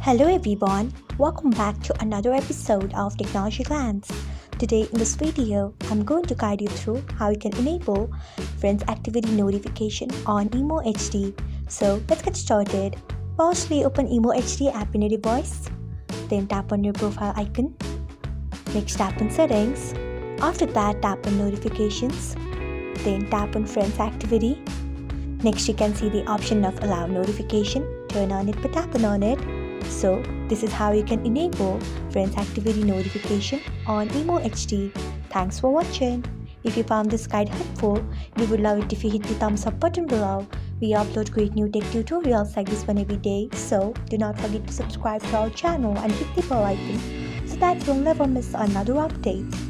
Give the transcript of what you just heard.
Hello everyone, welcome back to another episode of Technologyglance. Today in this video, I'm going to guide you through how you can enable Friends Activity Notification on Emo HD. So let's get started. Firstly, open Emo HD app in your device. Then tap on your profile icon. Next tap on Settings. After that, tap on Notifications. Then tap on Friends Activity. Next, you can see the option of Allow Notification. Turn on it by tapping on it. So, this is how you can enable Friends Activity Notification on Emo HD. Thanks for watching. If you found this guide helpful, we would love it if you hit the thumbs up button below. We upload great new tech tutorials like this one every day, so do not forget to subscribe to our channel and hit the bell icon so that you'll never miss another update.